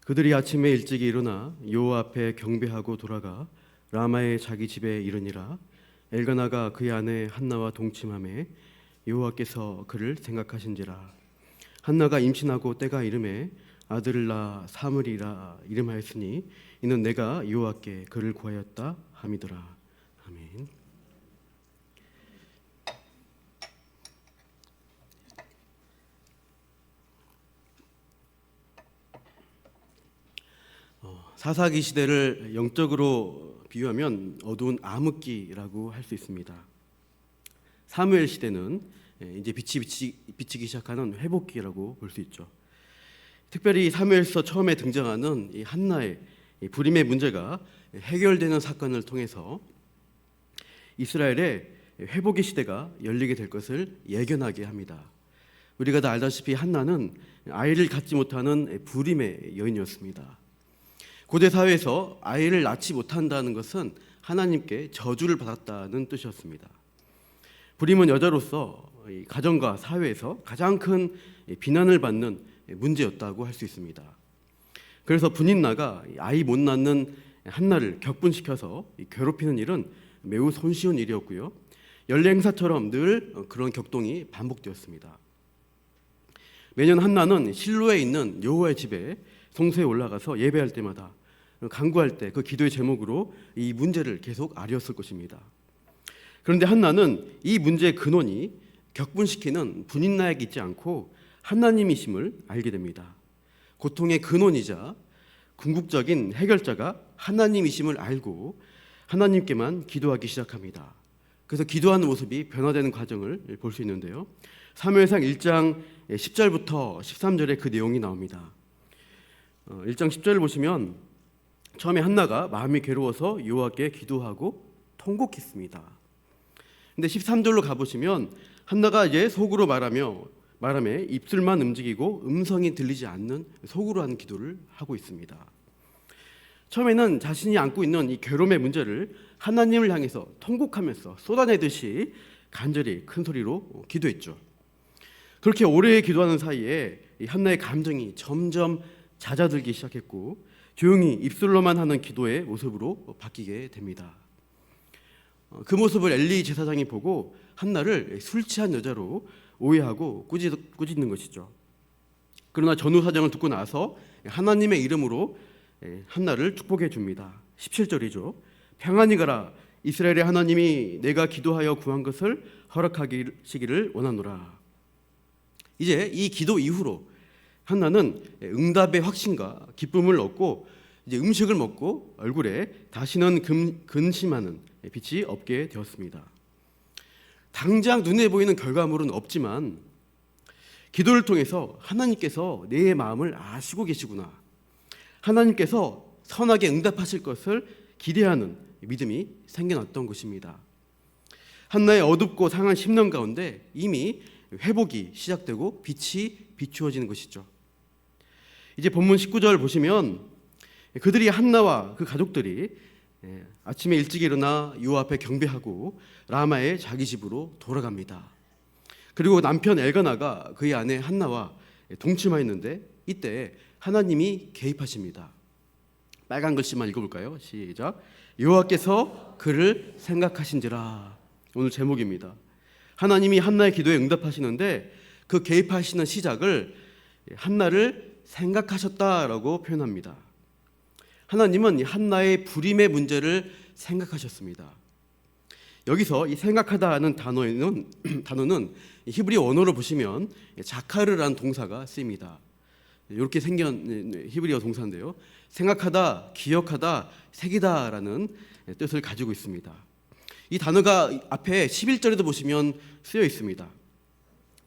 그들이 아침에 일찍 일어나 여호와 앞에 경배하고 돌아가 라마의 자기 집에 이르니라. 엘가나가 그의 아내 한나와 동침하매 여호와께서 그를 생각하신지라. 한나가 임신하고 때가 이름에 아들을 낳아 사무리라 이름하였으니 이는 내가 여호와께 그를 구하였다 함이더라. 아멘. 사사기 시대를 영적으로 비유하면 어두운 암흑기라고 할 수 있습니다. 사무엘 시대는 이제 빛이 비치기 시작하는 회복기라고 볼 수 있죠. 특별히 사무엘서 처음에 등장하는 이 한나의 불임의 문제가 해결되는 사건을 통해서 이스라엘의 회복의 시대가 열리게 될 것을 예견하게 합니다. 우리가 다 알다시피 한나는 아이를 갖지 못하는 불임의 여인이었습니다. 고대 사회에서 아이를 낳지 못한다는 것은 하나님께 저주를 받았다는 뜻이었습니다. 불임은 여자로서 가정과 사회에서 가장 큰 비난을 받는 문제였다고 할 수 있습니다. 그래서 분인나가 아이 못 낳는 한나를 격분시켜서 괴롭히는 일은 매우 손쉬운 일이었고요. 연례 행사처럼 늘 그런 격동이 반복되었습니다. 매년 한나는 실로에 있는 여호와의 집에 성소에 올라가서 예배할 때마다 간구할 때 그 기도의 제목으로 이 문제를 계속 아뢰었을 것입니다. 그런데 한나는 이 문제의 근원이 격분시키는 분인나에게 있지 않고 하나님이심을 알게 됩니다. 고통의 근원이자 궁극적인 해결자가 하나님이심을 알고 하나님께만 기도하기 시작합니다. 그래서 기도하는 모습이 변화되는 과정을 볼 수 있는데요. 사무엘상 1장 10절부터 13절에 그 내용이 나옵니다. 1장 10절을 보시면 처음에 한나가 마음이 괴로워서 여호와께 기도하고 통곡했습니다. 근데 13절로 가보시면 한나가 이제 속으로 말하며 입술만 움직이고 음성이 들리지 않는 속으로 하는 기도를 하고 있습니다. 처음에는 자신이 안고 있는 이 괴로움의 문제를 하나님을 향해서 통곡하면서 쏟아내듯이 간절히 큰 소리로 기도했죠. 그렇게 오래 기도하는 사이에 이 한나의 감정이 점점 잦아들기 시작했고 조용히 입술로만 하는 기도의 모습으로 바뀌게 됩니다. 그 모습을 엘리 제사장이 보고 한나를 술 취한 여자로 오해하고 꾸짖는 것이죠. 그러나 전후 사정을 듣고 나서 하나님의 이름으로 한나를 축복해 줍니다. 17절이죠. 평안히 가라. 이스라엘의 하나님이 내가 기도하여 구한 것을 허락하시기를 원하노라. 이제 이 기도 이후로 한나는 응답의 확신과 기쁨을 얻고 이제 음식을 먹고 얼굴에 다시는 근심하는 빛이 없게 되었습니다. 당장 눈에 보이는 결과물은 없지만 기도를 통해서 하나님께서 내 마음을 아시고 계시구나, 하나님께서 선하게 응답하실 것을 기대하는 믿음이 생겨났던 것입니다. 한나의 어둡고 상한 10년 가운데 이미 회복이 시작되고 빛이 비추어지는 것이죠. 이제 본문 19절 보시면 그들이 한나와 그 가족들이 아침에 일찍 일어나 여호와 앞에 경배하고 라마의 자기 집으로 돌아갑니다. 그리고 남편 엘가나가 그의 아내 한나와 동침하였는데 이때 하나님이 개입하십니다. 빨간 글씨만 읽어볼까요? 시작. 여호와께서 그를 생각하신지라. 오늘 제목입니다. 하나님이 한나의 기도에 응답하시는데 그 개입하시는 시작을 한나를 생각하셨다라고 표현합니다. 하나님은 한나의 불임의 문제를 생각하셨습니다. 여기서 이 생각하다는 단어는 히브리 원어로 보시면 자카르라는 동사가 쓰입니다. 이렇게 생긴 히브리어 동사인데요. 생각하다, 기억하다, 새기다라는 뜻을 가지고 있습니다. 이 단어가 앞에 11절에도 보시면 쓰여 있습니다.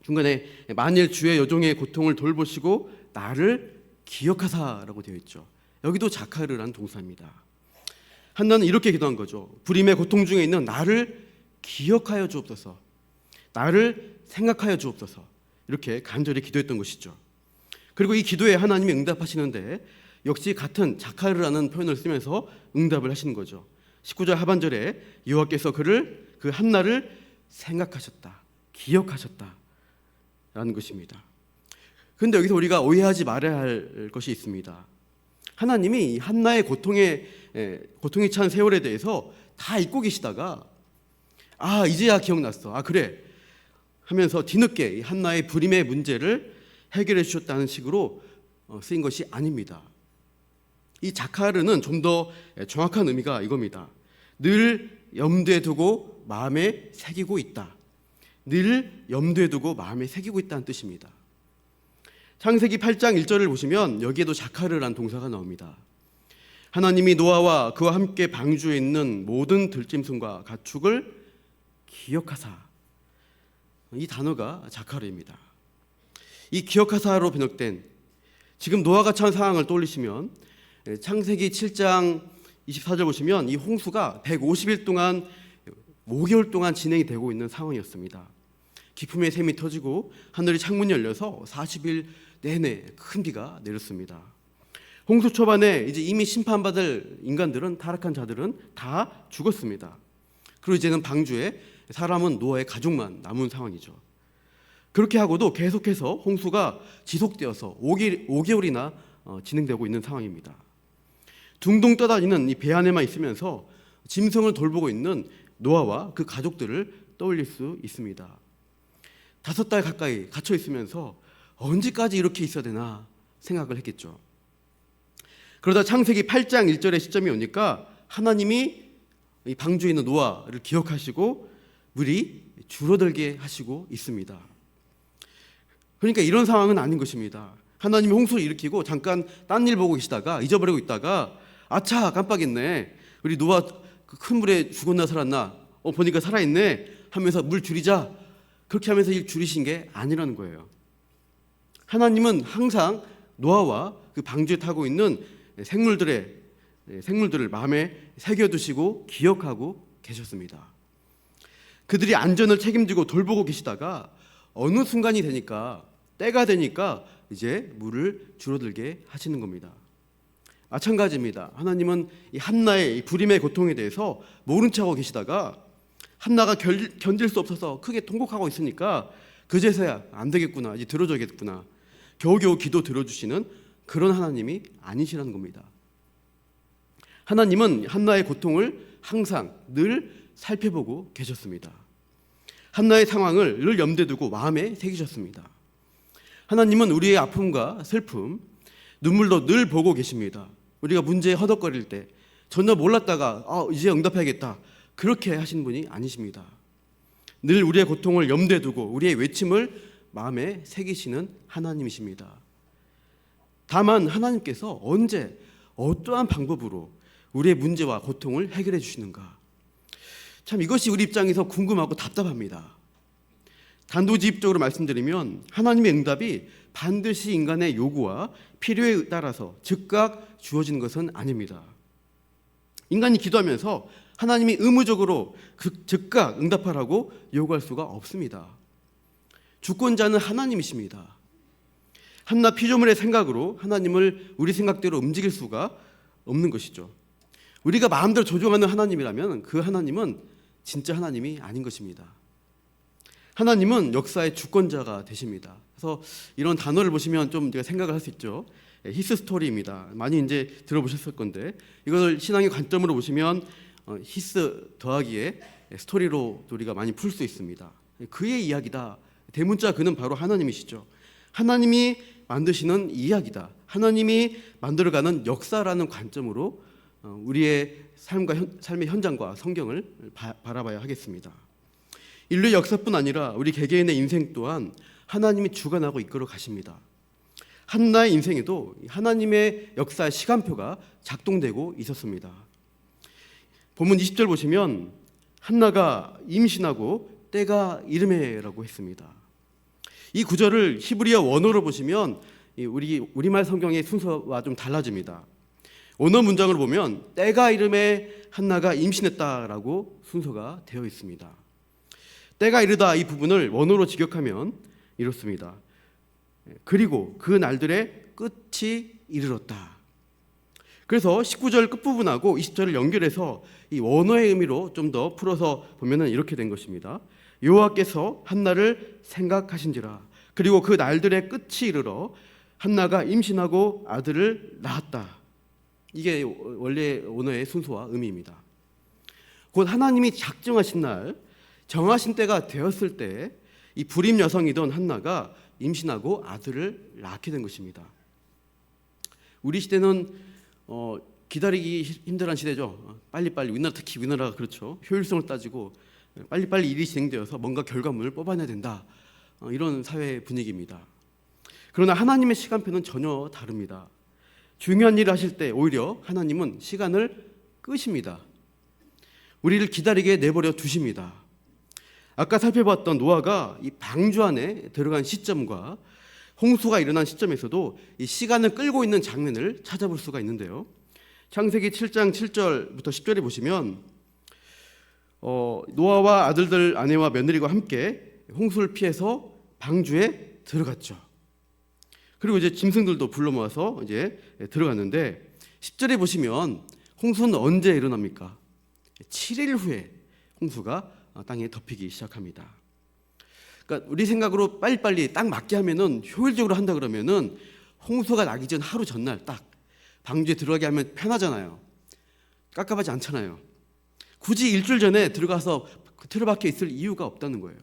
중간에 만일 주의 여종의 고통을 돌보시고 나를 기억하사라고 되어 있죠. 여기도 자카르라는 동사입니다. 한나는 이렇게 기도한 거죠. 불임의 고통 중에 있는 나를 기억하여 주옵소서, 나를 생각하여 주옵소서, 이렇게 간절히 기도했던 것이죠. 그리고 이 기도에 하나님이 응답하시는데 역시 같은 자카르라는 표현을 쓰면서 응답을 하시는 거죠. 19절 하반절에 여호와께서 그 한나를 생각하셨다, 기억하셨다 라는 것입니다. 그런데 여기서 우리가 오해하지 말아야 할 것이 있습니다. 하나님이 한나의 고통이 찬 세월에 대해서 다 잊고 계시다가 이제야 기억났어. 그래 하면서 뒤늦게 한나의 불임의 문제를 해결해 주셨다는 식으로 쓰인 것이 아닙니다. 이 자카르는 좀 더 정확한 의미가 이겁니다. 늘 염두에 두고 마음에 새기고 있다. 늘 염두에 두고 마음에 새기고 있다는 뜻입니다. 창세기 8장 1절을 보시면 여기에도 자카르란 동사가 나옵니다. 하나님이 노아와 그와 함께 방주에 있는 모든 들짐승과 가축을 기억하사. 이 단어가 자카르입니다. 이 기억하사로 번역된 지금 노아가 처한 상황을 떠올리시면 창세기 7장 24절 보시면 이 홍수가 150일 동안 5개월 동안 진행이 되고 있는 상황이었습니다. 기품의 샘이 터지고 하늘이 창문이 열려서 40일 내내 큰 비가 내렸습니다. 홍수 초반에 이제 이미 심판받을 인간들은, 타락한 자들은 다 죽었습니다. 그리고 이제는 방주에 사람은 노아의 가족만 남은 상황이죠. 그렇게 하고도 계속해서 홍수가 지속되어서 5개월이나 진행되고 있는 상황입니다. 둥둥 떠다니는 이 배 안에만 있으면서 짐승을 돌보고 있는 노아와 그 가족들을 떠올릴 수 있습니다. 5달 가까이 갇혀 있으면서 언제까지 이렇게 있어야 되나 생각을 했겠죠. 그러다 창세기 8장 1절의 시점이 오니까 하나님이 이 방주에 있는 노아를 기억하시고 물이 줄어들게 하시고 있습니다. 그러니까 이런 상황은 아닌 것입니다. 하나님이 홍수를 일으키고 잠깐 딴 일 보고 계시다가 잊어버리고 있다가 아차 깜빡했네, 우리 노아 그 큰 물에 죽었나 살았나 보니까 살아있네 하면서 물 줄이자, 그렇게 하면서 일 줄이신 게 아니라는 거예요. 하나님은 항상 노아와 그 방주에 타고 있는 생물들을 마음에 새겨두시고 기억하고 계셨습니다. 그들이 안전을 책임지고 돌보고 계시다가 어느 순간이 되니까, 때가 되니까 이제 물을 줄어들게 하시는 겁니다. 마찬가지입니다. 하나님은 이 한나의 이 불임의 고통에 대해서 모른 척하고 계시다가 한나가 견딜 수 없어서 크게 통곡하고 있으니까 그제서야 안 되겠구나, 이제 들어줘야겠구나, 겨우겨우 기도 들어주시는 그런 하나님이 아니시라는 겁니다. 하나님은 한나의 고통을 항상 늘 살펴보고 계셨습니다. 한나의 상황을 늘 염두에 두고 마음에 새기셨습니다. 하나님은 우리의 아픔과 슬픔, 눈물도 늘 보고 계십니다. 우리가 문제에 허덕거릴 때 전혀 몰랐다가 이제 응답해야겠다, 그렇게 하시는 분이 아니십니다. 늘 우리의 고통을 염두에 두고 우리의 외침을 마음에 새기시는 하나님이십니다. 다만 하나님께서 언제 어떠한 방법으로 우리의 문제와 고통을 해결해 주시는가, 참 이것이 우리 입장에서 궁금하고 답답합니다. 단도직입적으로 말씀드리면 하나님의 응답이 반드시 인간의 요구와 필요에 따라서 즉각 주어지는 것은 아닙니다. 인간이 기도하면서 하나님이 의무적으로 즉각 응답하라고 요구할 수가 없습니다. 주권자는 하나님이십니다. 한나 피조물의 생각으로 하나님을 우리 생각대로 움직일 수가 없는 것이죠. 우리가 마음대로 조종하는 하나님이라면 그 하나님은 진짜 하나님이 아닌 것입니다. 하나님은 역사의 주권자가 되십니다. 그래서 이런 단어를 보시면 좀 우리가 생각을 할 수 있죠. 히스 스토리입니다. 많이 이제 들어보셨을 건데, 이걸 신앙의 관점으로 보시면 히스 더하기에 스토리로 우리가 많이 풀 수 있습니다. 그의 이야기다. 대문자 그는 바로 하나님이시죠. 하나님이 만드시는 이야기다. 하나님이 만들어가는 역사라는 관점으로 우리의 삶의 현장과 성경을 바라봐야 하겠습니다. 인류의 역사뿐 아니라 우리 개개인의 인생 또한 하나님이 주관하고 이끌어 가십니다. 한나의 인생에도 하나님의 역사의 시간표가 작동되고 있었습니다. 본문 20절 보시면 한나가 임신하고 때가 이르매라고 했습니다. 이 구절을 히브리어 원어로 보시면 우리말 성경의 순서와 좀 달라집니다. 원어 문장을 보면 때가 이르매 한나가 임신했다라고 순서가 되어 있습니다. 때가 이르다 이 부분을 원어로 직역하면 이렇습니다. 그리고 그 날들의 끝이 이르렀다. 그래서 19절 끝부분하고 20절을 연결해서 이 원어의 의미로 좀 더 풀어서 보면 이렇게 된 것입니다. 여호와께서 한나를 생각하신지라. 그리고 그 날들의 끝이 이르러 한나가 임신하고 아들을 낳았다. 이게 원래 언어의 순서와 의미입니다. 곧 하나님이 작정하신 날, 정하신 때가 되었을 때 이 불임 여성이던 한나가 임신하고 아들을 낳게 된 것입니다. 우리 시대는 기다리기 힘들한 시대죠. 빨리빨리, 특히 우리나라가 그렇죠. 효율성을 따지고 빨리빨리 일이 진행되어서 뭔가 결과물을 뽑아내야 된다. 이런 사회 분위기입니다. 그러나 하나님의 시간표는 전혀 다릅니다. 중요한 일을 하실 때 오히려 하나님은 시간을 끄십니다. 우리를 기다리게 내버려 두십니다. 아까 살펴봤던 노아가 이 방주 안에 들어간 시점과 홍수가 일어난 시점에서도 이 시간을 끌고 있는 장면을 찾아볼 수가 있는데요. 창세기 7장 7절부터 10절에 보시면 노아와 아들들, 아내와 며느리와 함께 홍수를 피해서 방주에 들어갔죠. 그리고 이제 짐승들도 불러 모아서 이제 들어갔는데 10절에 보시면 홍수는 언제 일어납니까? 7일 후에 홍수가 땅에 덮이기 시작합니다. 그러니까 우리 생각으로 빨리빨리 딱 맞게 하면은 효율적으로 한다 그러면은 홍수가 나기 전 하루 전날 딱 방주에 들어가게 하면 편하잖아요. 깝깝하지 않잖아요. 굳이 일주일 전에 들어가서 그 틀 밖에 있을 이유가 없다는 거예요.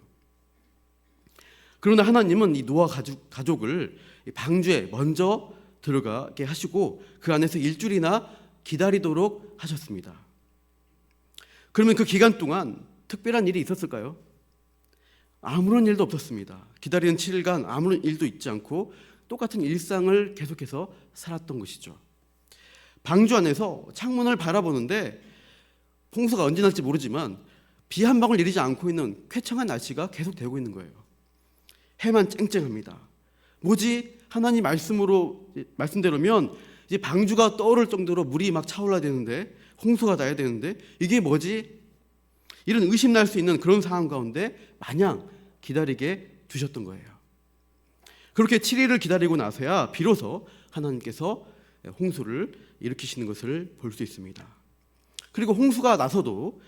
그러나 하나님은 이 노아 가족을 방주에 먼저 들어가게 하시고 그 안에서 일주일이나 기다리도록 하셨습니다. 그러면 그 기간 동안 특별한 일이 있었을까요? 아무런 일도 없었습니다. 기다리는 7일간 아무런 일도 있지 않고 똑같은 일상을 계속해서 살았던 것이죠. 방주 안에서 창문을 바라보는데 홍수가 언제 날지 모르지만 비 한 방울 내리지 않고 있는 쾌청한 날씨가 계속되고 있는 거예요. 해만 쨍쨍합니다. 뭐지? 하나님 말씀대로면 이제 방주가 떠오를 정도로 물이 막 차올라야 되는데, 홍수가 나야 되는데 이게 뭐지? 이런 의심 날 수 있는 그런 상황 가운데 마냥 기다리게 두셨던 거예요. 그렇게 7일을 기다리고 나서야 비로소 하나님께서 홍수를 일으키시는 것을 볼 수 있습니다. 그리고 홍수가 나서도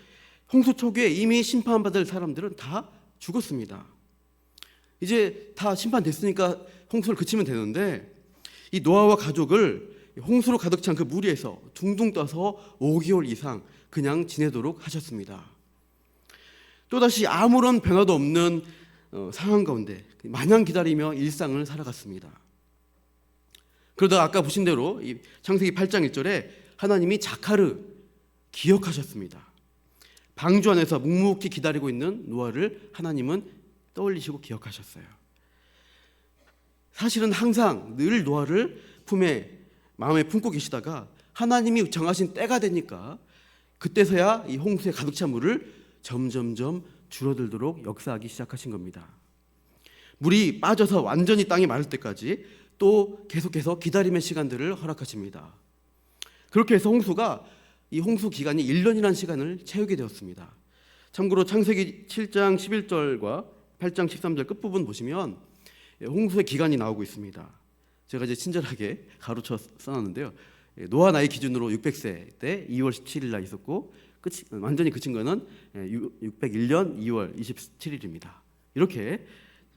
홍수 초기에 이미 심판받을 사람들은 다 죽었습니다. 이제 다 심판됐으니까 홍수를 그치면 되는데 이 노아와 가족을 홍수로 가득 찬 그 물 위에서 둥둥 떠서 5개월 이상 그냥 지내도록 하셨습니다. 또다시 아무런 변화도 없는 상황 가운데 마냥 기다리며 일상을 살아갔습니다. 그러다가 아까 보신 대로 이 창세기 8장 1절에 하나님이 자카르 기억하셨습니다. 방주 안에서 묵묵히 기다리고 있는 노아를 하나님은 떠올리시고 기억하셨어요. 사실은 항상 늘 노아를 마음에 품고 계시다가 하나님이 정하신 때가 되니까 그때서야 이 홍수에 가득 찬 물을 점점점 줄어들도록 역사하기 시작하신 겁니다. 물이 빠져서 완전히 땅이 마를 때까지 또 계속해서 기다림의 시간들을 허락하십니다. 그렇게 해서 이 홍수 기간이 1년이라는 시간을 채우게 되었습니다. 참고로 창세기 7장 11절과 8장 13절 끝부분 보시면 홍수의 기간이 나오고 있습니다. 제가 이제 친절하게 가로쳐 써놨는데요. 노아 나이 기준으로 600세 때 2월 17일 날 있었고 완전히 그친 거는 601년 2월 27일입니다. 이렇게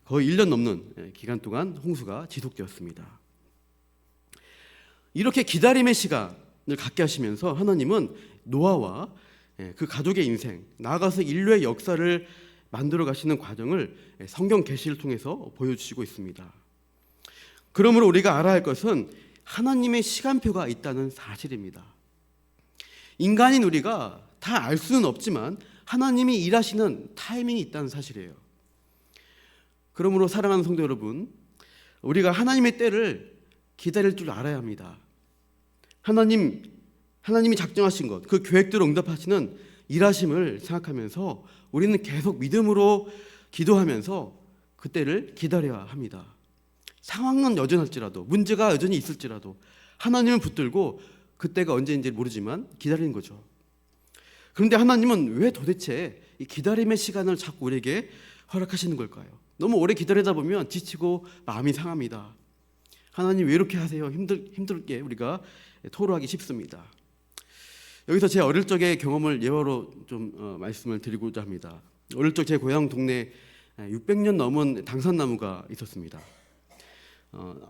거의 1년 넘는 기간 동안 홍수가 지속되었습니다. 이렇게 기다림의 시간을 갖게 하시면서 하나님은 노아와 그 가족의 인생, 나아가서 인류의 역사를 만들어 가시는 과정을 성경 계시를 통해서 보여주시고 있습니다. 그러므로 우리가 알아야 할 것은 하나님의 시간표가 있다는 사실입니다. 인간인 우리가 다 알 수는 없지만 하나님이 일하시는 타이밍이 있다는 사실이에요. 그러므로 사랑하는 성도 여러분, 우리가 하나님의 때를 기다릴 줄 알아야 합니다. 하나님이 작정하신 것, 그 계획대로 응답하시는 일하심을 생각하면서 우리는 계속 믿음으로 기도하면서 그 때를 기다려야 합니다. 상황은 여전할지라도, 문제가 여전히 있을지라도 하나님을 붙들고 그때가 언제인지 모르지만 기다리는 거죠. 그런데 하나님은 왜 도대체 이 기다림의 시간을 자꾸 우리에게 허락하시는 걸까요? 너무 오래 기다리다 보면 지치고 마음이 상합니다. 하나님 왜 이렇게 하세요? 힘들게 우리가 토로하기 쉽습니다. 여기서 제 어릴 적의 경험을 예화로 좀 말씀을 드리고자 합니다. 어릴 적 제 고향 동네에 600년 넘은 당산나무가 있었습니다.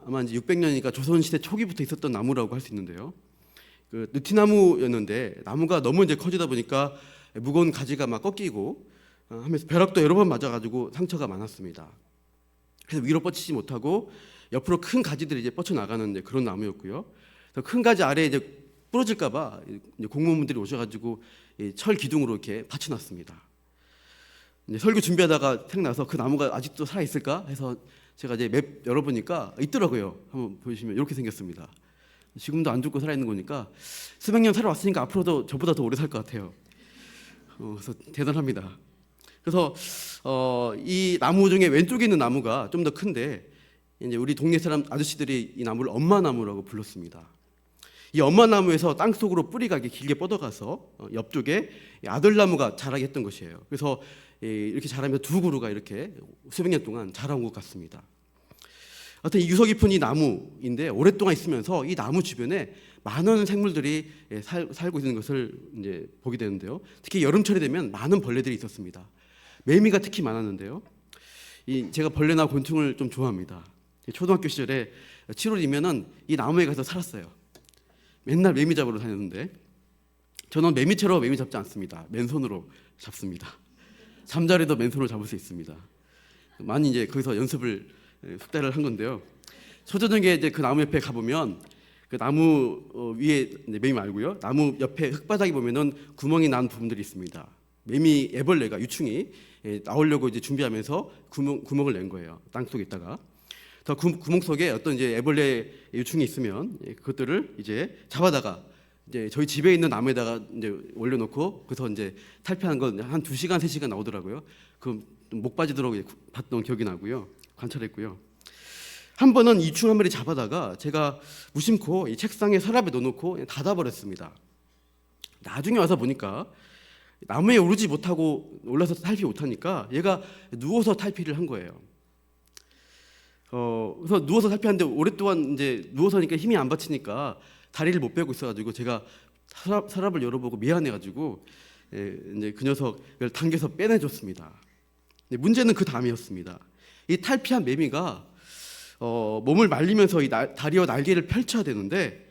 아마 이제 600년이니까 조선시대 초기부터 있었던 나무라고 할 수 있는데요. 그 느티나무였는데 나무가 너무 이제 커지다 보니까 무거운 가지가 막 꺾이고 하면서 벼락도 여러 번 맞아가지고 상처가 많았습니다. 그래서 위로 뻗치지 못하고 옆으로 큰 가지들이 이제 뻗쳐 나가는 이제 그런 나무였고요. 그래서 큰 가지 아래에 이제 부러질까봐 공무원분들이 오셔가지고 철 기둥으로 이렇게 받쳐놨습니다. 이제 설교 준비하다가 생각나서 그 나무가 아직도 살아 있을까 해서 제가 이제 맵 열어보니까 있더라고요. 한번 보시면 이렇게 생겼습니다. 지금도 안 죽고 살아 있는 거니까 수백 년 살아왔으니까 앞으로도 저보다 더 오래 살 것 같아요. 그래서 대단합니다. 그래서 이 나무 중에 왼쪽에 있는 나무가 좀 더 큰데 이제 우리 동네 사람 아저씨들이 이 나무를 엄마나무라고 불렀습니다. 이 엄마나무에서 땅 속으로 뿌리가 길게 뻗어가서 옆쪽에 아들나무가 자라게 했던 것이에요. 그래서 이렇게 자라면서 두 그루가 이렇게 수백 년 동안 자라온 것 같습니다. 하여튼 이 유서 깊은 이 나무인데 오랫동안 있으면서 이 나무 주변에 많은 생물들이 살고 있는 것을 이제 보게 되는데요. 특히 여름철이 되면 많은 벌레들이 있었습니다. 매미가 특히 많았는데요. 제가 벌레나 곤충을 좀 좋아합니다. 초등학교 시절에 7월이면은 이 나무에 가서 살았어요. 맨날 매미 잡으러 다녔는데 저는 매미처럼 매미 잡지 않습니다. 맨손으로 잡습니다. 잠자리도 맨손으로 잡을 수 있습니다. 많이 이제 거기서 연습을 숙달을 한 건데요. 초저녁에 이제 그 나무 옆에 가보면 그 나무 위에 매미 말고요. 나무 옆에 흙바닥에 보면은 구멍이 난 부분들이 있습니다. 매미 애벌레가 유충이 나오려고 이제 준비하면서 구멍을 낸 거예요. 땅 속에 있다가. 더 구멍 속에 어떤 이제 애벌레 유충이 있으면 그것들을 이제 잡아다가 이제 저희 집에 있는 나무에다가 이제 올려놓고 그래서 이제 탈피하는 건 한 2시간 3시간 나오더라고요. 그 목 빠지도록 봤던 기억이 나고요. 관찰했고요. 한 번은 이충 한 마리 잡아다가 제가 무심코 이 책상에 서랍에 넣어놓고 닫아버렸습니다. 나중에 와서 보니까 나무에 오르지 못하고 올라서 탈피 못하니까 얘가 누워서 탈피를 한 거예요. 그래서 누워서 탈피하는데 오랫동안 이제 누워서니까 힘이 안 받치니까 다리를 못 빼고 있어가지고 제가 서랍을 열어보고 미안해가지고 이제 그 녀석을 당겨서 빼내줬습니다. 문제는 그 다음이었습니다. 이 탈피한 매미가 몸을 말리면서 이 다리와 날개를 펼쳐야 되는데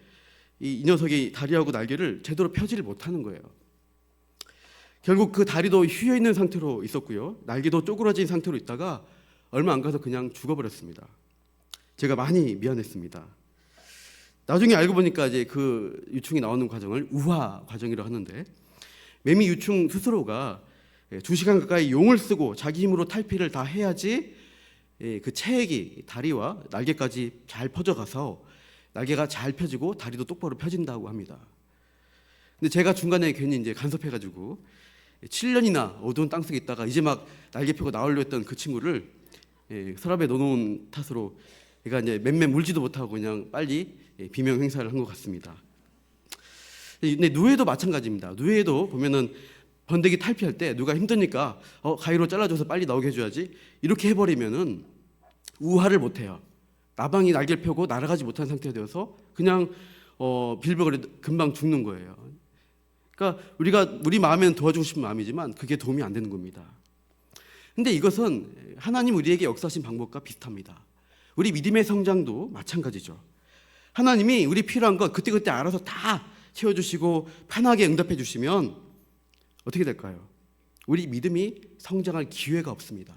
이 녀석이 다리하고 날개를 제대로 펴지를 못하는 거예요. 결국 그 다리도 휘어 있는 상태로 있었고요. 날개도 쪼그라진 상태로 있다가 얼마 안 가서 그냥 죽어버렸습니다. 제가 많이 미안했습니다. 나중에 알고 보니까 이제 그 유충이 나오는 과정을 우화 과정이라고 하는데 매미 유충 스스로가 2시간 가까이 용을 쓰고 자기 힘으로 탈피를 다 해야지 그 체액이 다리와 날개까지 잘 퍼져가서 날개가 잘 펴지고 다리도 똑바로 펴진다고 합니다. 근데 제가 중간에 괜히 이제 간섭해가지고 7년이나 어두운 땅속에 있다가 이제 막 날개 펴고 나오려 했던 그 친구를 서랍에 넣어놓은 탓으로 얘가 이제 맴매 물지도 못하고 그냥 빨리 비명 행사를 한 것 같습니다. 근데 누에도 마찬가지입니다. 누에도 보면은 번데기 탈피할 때 누가 힘드니까 가위로 잘라줘서 빨리 나오게 해줘야지 이렇게 해버리면은 우화를 못해요. 나방이 날개를 펴고 날아가지 못한 상태가 되어서 그냥 빌벽을 금방 죽는 거예요. 그러니까 우리 마음에는 도와주고 싶은 마음이지만 그게 도움이 안 되는 겁니다. 근데 이것은 하나님 우리에게 역사하신 방법과 비슷합니다. 우리 믿음의 성장도 마찬가지죠. 하나님이 우리 필요한 것 그때그때 알아서 다 채워주시고 편하게 응답해 주시면 어떻게 될까요? 우리 믿음이 성장할 기회가 없습니다.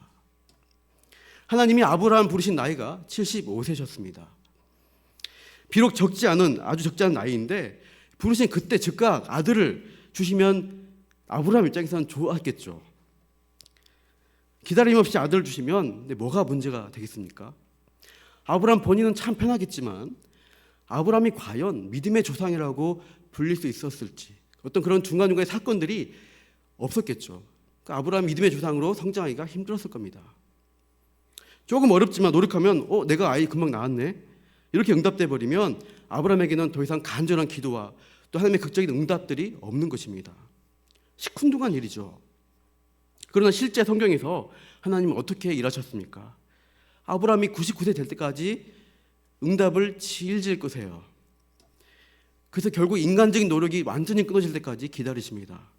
하나님이 아브라함 부르신 나이가 75세셨습니다. 비록 아주 적지 않은 나이인데 부르신 그때 즉각 아들을 주시면 아브라함 입장에서는 좋았겠죠. 기다림 없이 아들을 주시면 뭐가 문제가 되겠습니까? 아브라함 본인은 참 편하겠지만 아브라함이 과연 믿음의 조상이라고 불릴 수 있었을지 어떤 그런 중간중간의 사건들이 없었겠죠. 그러니까 아브라함 믿음의 조상으로 성장하기가 힘들었을 겁니다. 조금 어렵지만 노력하면 내가 아이 금방 낳았네 이렇게 응답돼 버리면 아브라함에게는 더 이상 간절한 기도와 또 하나님의 극적인 응답들이 없는 것입니다. 시큰둥한 일이죠. 그러나 실제 성경에서 하나님은 어떻게 일하셨습니까? 아브라함이 99세 될 때까지 응답을 질질 끄세요. 그래서 결국 인간적인 노력이 완전히 끊어질 때까지 기다리십니다.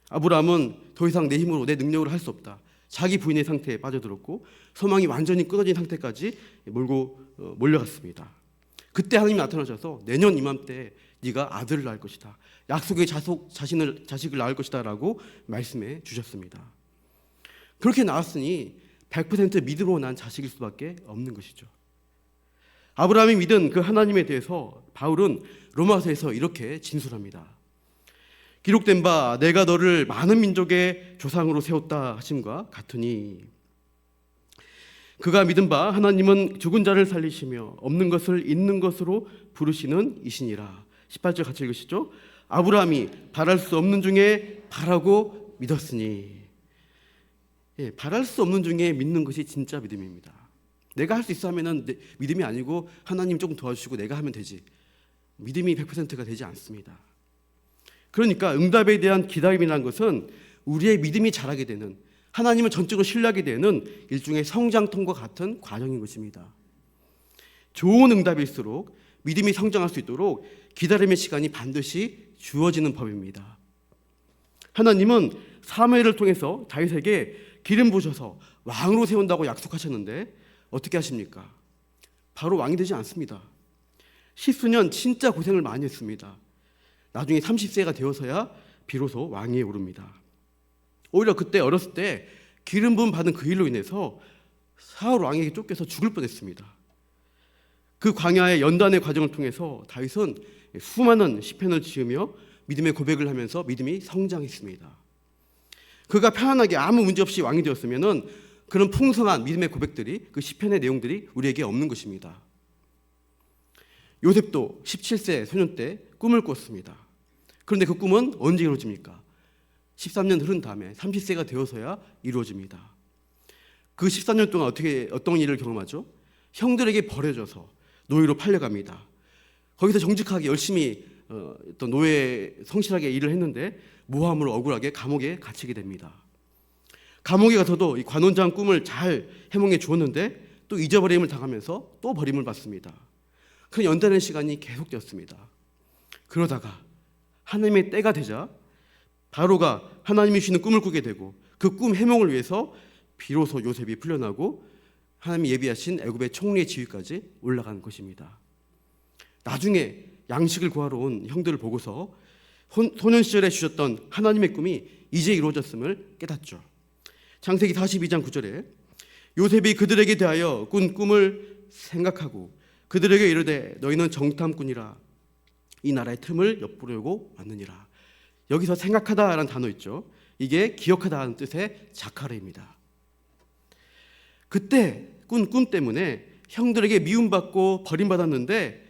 아브라함은 더 이상 내 힘으로 내 능력으로 할 수 없다. 자기 부인의 상태에 빠져들었고 소망이 완전히 끊어진 상태까지 몰려갔습니다. 그때 하나님이 나타나셔서 내년 이맘때 네가 아들을 낳을 것이다, 약속의 자식을 낳을 것이다 라고 말씀해 주셨습니다. 그렇게 낳았으니 100% 믿음으로 난 자식일 수밖에 없는 것이죠. 아브라함이 믿은 그 하나님에 대해서 바울은 로마서에서 이렇게 진술합니다. 기록된 바 내가 너를 많은 민족의 조상으로 세웠다 하심과 같으니, 그가 믿은 바 하나님은 죽은 자를 살리시며 없는 것을 있는 것으로 부르시는 이시니라. 18절 같이 읽으시죠. 아브라함이 바랄 수 없는 중에 바라고 믿었으니. 바랄 수 없는 중에 믿는 것이 진짜 믿음입니다. 내가 할 수 있어 하면은 믿음이 아니고 하나님 조금 도와주시고 내가 하면 되지, 믿음이 100%가 되지 않습니다. 그러니까 응답에 대한 기다림이라는 것은 우리의 믿음이 자라게 되는, 하나님을 전적으로 신뢰하게 되는 일종의 성장통과 같은 과정인 것입니다. 좋은 응답일수록 믿음이 성장할 수 있도록 기다림의 시간이 반드시 주어지는 법입니다. 하나님은 사무엘을 통해서 다윗에게 기름 부으셔서 왕으로 세운다고 약속하셨는데 어떻게 하십니까? 바로 왕이 되지 않습니다. 십수년 진짜 고생을 많이 했습니다. 나중에 30세가 되어서야 비로소 왕위에 오릅니다. 오히려 그때 어렸을 때 기름 부음 받은 그 일로 인해서 사울 왕에게 쫓겨서 죽을 뻔했습니다. 그 광야의 연단의 과정을 통해서 다윗은 수많은 시편을 지으며 믿음의 고백을 하면서 믿음이 성장했습니다. 그가 편안하게 아무 문제 없이 왕이 되었으면은 그런 풍성한 믿음의 고백들이, 그 시편의 내용들이 우리에게 없는 것입니다. 요셉도 17세 소년 때 꿈을 꿨습니다. 그런데 그 꿈은 언제 이루어집니까? 13년 흐른 다음에 30세가 되어서야 이루어집니다. 그 13년 동안 어떤 일을 경험하죠? 형들에게 버려져서 노예로 팔려갑니다. 거기서 정직하게 열심히 어떤 노예 성실하게 일을 했는데 모함으로 억울하게 감옥에 갇히게 됩니다. 감옥에 가서도 이 관원장 꿈을 잘 해몽해 주었는데 또 잊어버림을 당하면서 또 버림을 받습니다. 그런 연단의 시간이 계속되었습니다. 그러다가 하나님의 때가 되자 바로가 하나님이 주시는 꿈을 꾸게 되고, 그 꿈 해몽을 위해서 비로소 요셉이 풀려나고 하나님이 예비하신 애굽의 총리의 지위까지 올라간 것입니다. 나중에 양식을 구하러 온 형들을 보고서 소년 시절에 주셨던 하나님의 꿈이 이제 이루어졌음을 깨닫죠. 창세기 42장 9절에 요셉이 그들에게 대하여 꾼 꿈을 생각하고 그들에게 이르되 너희는 정탐꾼이라 이 나라의 틈을 엿보려고 왔느니라. 여기서 생각하다라는 단어 있죠. 이게 기억하다는 뜻의 자카르입니다. 그때 꾼 꿈 때문에 형들에게 미움받고 버림받았는데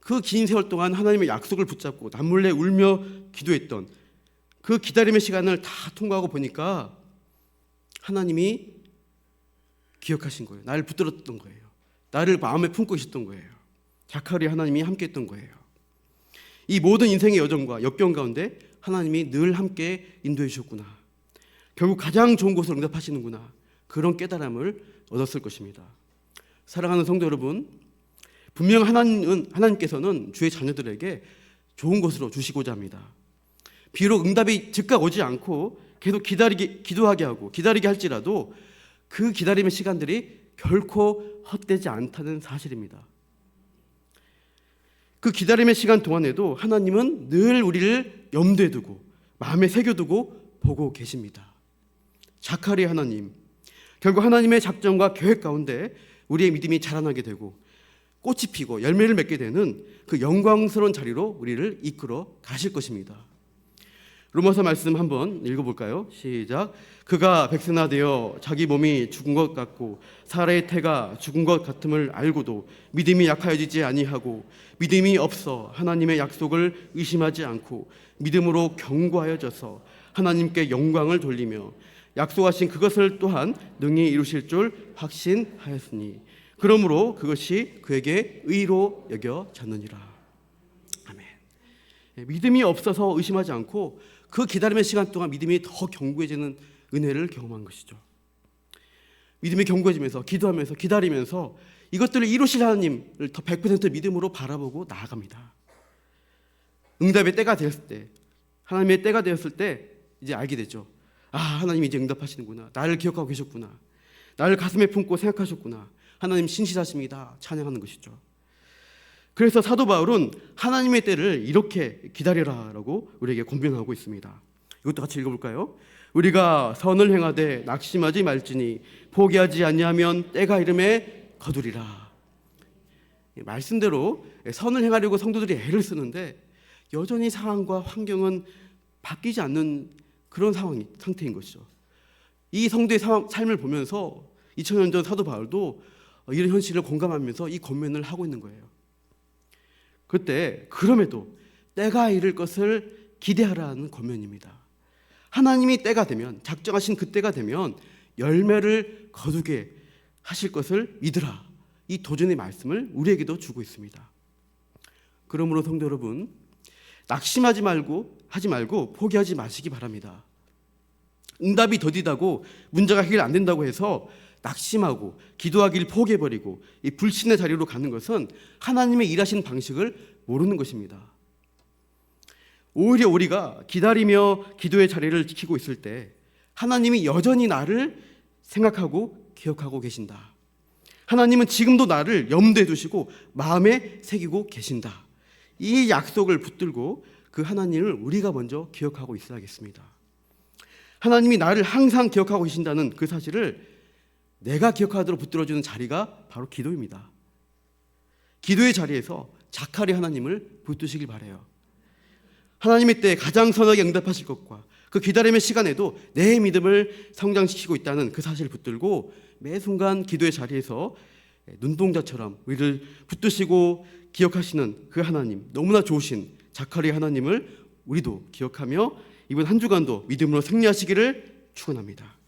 그 긴 세월 동안 하나님의 약속을 붙잡고 남몰래 울며 기도했던 그 기다림의 시간을 다 통과하고 보니까 하나님이 기억하신 거예요. 나를 붙들었던 거예요. 나를 마음에 품고 계셨던 거예요. 자카르의 하나님이 함께 했던 거예요. 이 모든 인생의 여정과 역경 가운데 하나님이 늘 함께 인도해 주셨구나, 결국 가장 좋은 곳으로 응답하시는구나, 그런 깨달음을 얻었을 것입니다. 사랑하는 성도 여러분, 분명 하나님께서는 주의 자녀들에게 좋은 것으로 주시고자 합니다. 비록 응답이 즉각 오지 않고 계속 기도하게 하고 기다리게 할지라도 그 기다림의 시간들이 결코 헛되지 않다는 사실입니다. 그 기다림의 시간 동안에도 하나님은 늘 우리를 염두에 두고 마음에 새겨두고 보고 계십니다. 자카리의 하나님, 결국 하나님의 작정과 계획 가운데 우리의 믿음이 자라나게 되고 꽃이 피고 열매를 맺게 되는 그 영광스러운 자리로 우리를 이끌어 가실 것입니다. 로마서 말씀 한번 읽어볼까요? 시작. 그가 백세나 되어 자기 몸이 죽은 것 같고 사라의 태가 죽은 것 같음을 알고도 믿음이 약하여지지 아니하고 믿음이 없어 하나님의 약속을 의심하지 않고 믿음으로 견고하여져서 하나님께 영광을 돌리며 약속하신 그것을 또한 능히 이루실 줄 확신하였으니 그러므로 그것이 그에게 의로 여겨졌느니라. 아멘. 믿음이 없어서 의심하지 않고 그 기다림의 시간 동안 믿음이 더 견고해지는 은혜를 경험한 것이죠. 믿음이 견고해지면서 기도하면서 기다리면서 이것들을 이루실 하나님을 더 100% 믿음으로 바라보고 나아갑니다. 응답의 때가 되었을 때, 하나님의 때가 되었을 때 이제 알게 되죠. 아, 하나님이 이제 응답하시는구나. 나를 기억하고 계셨구나. 나를 가슴에 품고 생각하셨구나. 하나님 신실하십니다. 찬양하는 것이죠. 그래서 사도 바울은 하나님의 때를 이렇게 기다려라라고 우리에게 권면하고 있습니다. 이것도 같이 읽어볼까요? 우리가 선을 행하되 낙심하지 말지니 포기하지 아니하면 때가 이름에 거두리라. 말씀대로 선을 행하려고 성도들이 애를 쓰는데 여전히 상황과 환경은 바뀌지 않는 그런 상태인 것이죠. 이 성도의 삶을 보면서 2000년 전 사도 바울도 이런 현실을 공감하면서 이 권면을 하고 있는 거예요. 그때 그럼에도 때가 이를 것을 기대하라는 권면입니다. 하나님이 때가 되면, 작정하신 그 때가 되면 열매를 거두게 하실 것을 믿으라. 이 도전의 말씀을 우리에게도 주고 있습니다. 그러므로 성도 여러분, 낙심하지 말고 포기하지 마시기 바랍니다. 응답이 더디다고 문제가 해결 안 된다고 해서 낙심하고 기도하기를 포기해버리고 이 불신의 자리로 가는 것은 하나님의 일하시는 방식을 모르는 것입니다. 오히려 우리가 기다리며 기도의 자리를 지키고 있을 때 하나님이 여전히 나를 생각하고 기억하고 계신다. 하나님은 지금도 나를 염두에 두시고 마음에 새기고 계신다. 이 약속을 붙들고 그 하나님을 우리가 먼저 기억하고 있어야겠습니다. 하나님이 나를 항상 기억하고 계신다는 그 사실을 내가 기억하도록 붙들어주는 자리가 바로 기도입니다. 기도의 자리에서 자칼이 하나님을 붙드시길 바라요. 하나님의 때에 가장 선하게 응답하실 것과 그 기다림의 시간에도 내 믿음을 성장시키고 있다는 그 사실을 붙들고 매 순간 기도의 자리에서 눈동자처럼 우리를 붙드시고 기억하시는 그 하나님, 너무나 좋으신 자칼이 하나님을 우리도 기억하며 이번 한 주간도 믿음으로 승리하시기를 축원합니다.